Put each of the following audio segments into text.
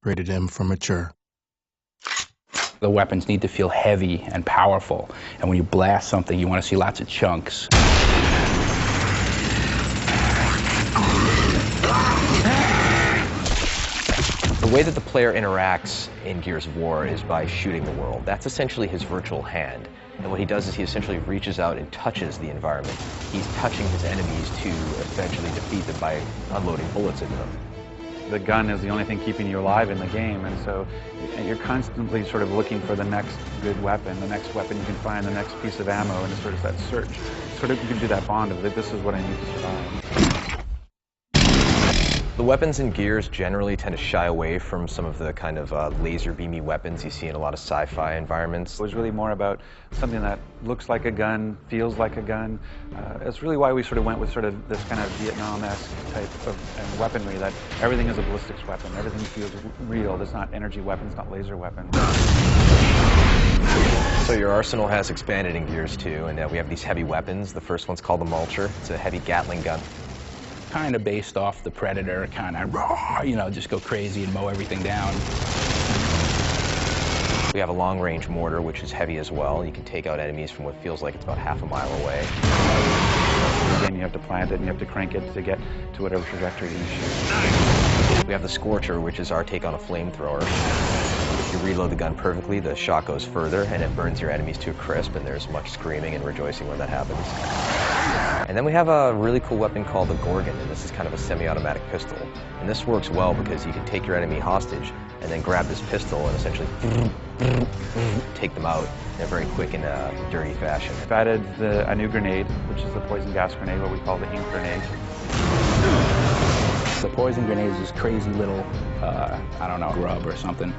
Rated M for mature. The weapons need to feel heavy and powerful, and when you blast something, you want to see lots of chunks. The way that the player interacts in Gears of War is by shooting the world. That's essentially his virtual hand. And what he does is he essentially reaches out and touches the environment. He's touching his enemies to eventually defeat them by unloading bullets into them. The gun is the only thing keeping you alive in the game, and so you're constantly sort of looking for the next good weapon, the next weapon you can find, the next piece of ammo, and it's sort of that search. Sort of gives you that bond of that this is what I need to survive. The weapons in Gears generally tend to shy away from some of the kind of laser beamy weapons you see in a lot of sci-fi environments. It was really more about something that looks like a gun, feels like a gun. It's really why we sort of went with sort of this kind of Vietnam-esque type of weaponry, that everything is a ballistics weapon, everything feels real. There's not energy weapons, not laser weapons. So your arsenal has expanded in Gears 2, and we have these heavy weapons. The first one's called the Mulcher. It's a heavy Gatling gun. Kind of based off the Predator, kind of raw, you know, just go crazy and mow everything down. We have a long-range mortar, which is heavy as well. You can take out enemies from what feels like it's about half a mile away. Then you have to plant it and you have to crank it to get to whatever trajectory you shoot. We have the Scorcher, which is our take on a flamethrower. If you reload the gun perfectly, the shot goes further and it burns your enemies to a crisp, and there's much screaming and rejoicing when that happens. And then we have a really cool weapon called the Gorgon, and this is kind of a semi-automatic pistol. And this works well because you can take your enemy hostage and then grab this pistol and essentially take them out in a very quick and dirty fashion. We've added a new grenade, which is the poison gas grenade, what we call the ink grenade. The poison grenade is this crazy little, I don't know, grub or something.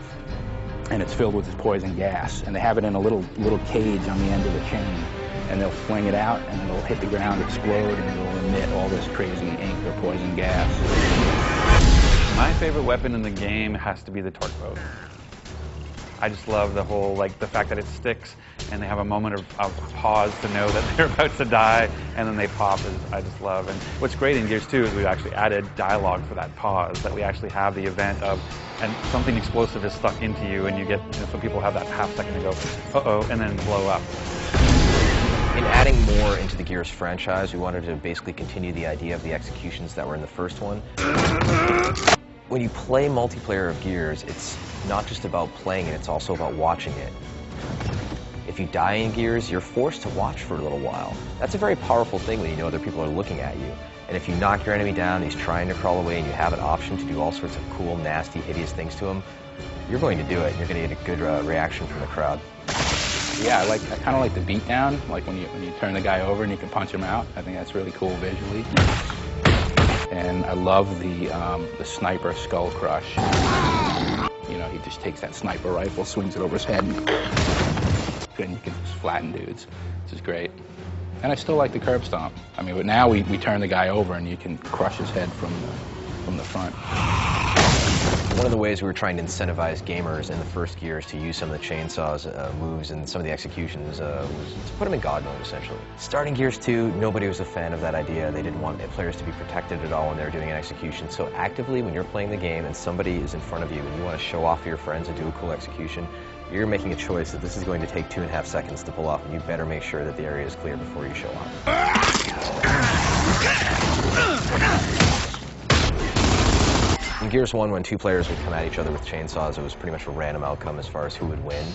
And it's filled with this poison gas. And they have it in a little cage on the end of the chain. And they'll fling it out, and it'll hit the ground, explode, and it'll emit all this crazy ink or poison gas. My favorite weapon in the game has to be the torque bow. I just love the whole, like, the fact that it sticks, and they have a moment of pause to know that they're about to die, and then they pop. I just love. And what's great in Gears 2 is we've actually added dialogue for that pause, that we actually have the event of, and something explosive is stuck into you, and you get, you know, some people have that half second to go, uh-oh, and then blow up. In adding more into the Gears franchise, we wanted to basically continue the idea of the executions that were in the first one. When you play multiplayer of Gears, it's not just about playing it, it's also about watching it. If you die in Gears, you're forced to watch for a little while. That's a very powerful thing when you know other people are looking at you. And if you knock your enemy down, he's trying to crawl away, and you have an option to do all sorts of cool, nasty, hideous things to him, you're going to do it, and you're going to get a good reaction from the crowd. Yeah, I kind of like the beatdown, like when you turn the guy over and you can punch him out. I think that's really cool visually. And I love the sniper skull crush. You know, he just takes that sniper rifle, swings it over his head, and you can just flatten dudes, which is great. And I still like the curb stomp. I mean, but now we turn the guy over and you can crush his head from the front. One of the ways we were trying to incentivize gamers in the first Gears to use some of the chainsaws moves and some of the executions was to put them in God mode, essentially. Starting Gears 2, nobody was a fan of that idea. They didn't want players to be protected at all when they were doing an execution. So actively, when you're playing the game and somebody is in front of you and you want to show off to your friends and do a cool execution, you're making a choice that this is going to take 2.5 seconds to pull off, and you better make sure that the area is clear before you show off. In Gears 1, when two players would come at each other with chainsaws, it was pretty much a random outcome as far as who would win.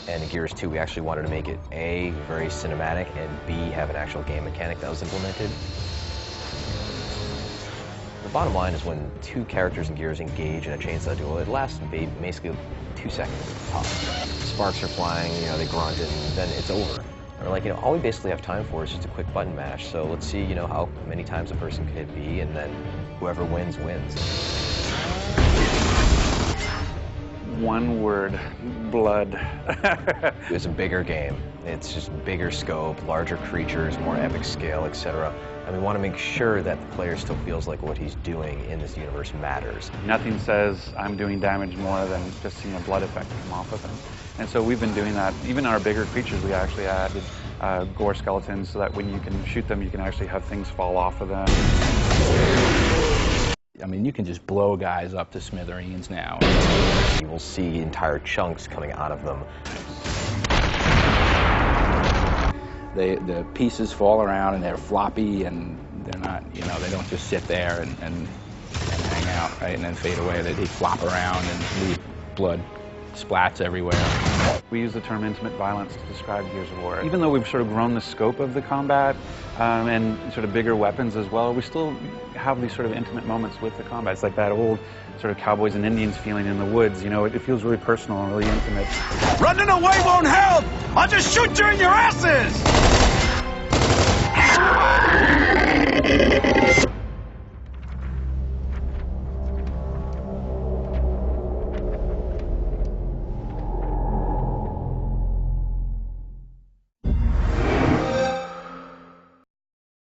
And in Gears 2, we actually wanted to make it A, very cinematic, and B, have an actual game mechanic that was implemented. The bottom line is when two characters in Gears engage in a chainsaw duel, it lasts basically 2 seconds at the top. Sparks are flying, you know, they grunt, and then it's over. And we're like, you know, all we basically have time for is just a quick button mash. So let's see, you know, how many times a person could hit B, and then whoever wins, wins. One word, blood. It's a bigger game. It's just bigger scope, larger creatures, more epic scale, etc. And we want to make sure that the player still feels like what he's doing in this universe matters. Nothing says I'm doing damage more than just seeing a blood effect come off of him. And so we've been doing that. Even our bigger creatures, we actually added gore skeletons so that when you can shoot them, you can actually have things fall off of them. I mean, you can just blow guys up to smithereens now. You will see entire chunks coming out of them. The pieces fall around and they're floppy and they're not, you know, they don't just sit there and hang out, right, and then fade away. They flop around and leave blood splats everywhere. We use the term intimate violence to describe Gears of War. Even though we've sort of grown the scope of the combat and sort of bigger weapons as well, we still have these sort of intimate moments with the combat. It's like that old sort of cowboys and Indians feeling in the woods, you know, it feels really personal and really intimate. Running away won't help! I'll just shoot you in your asses!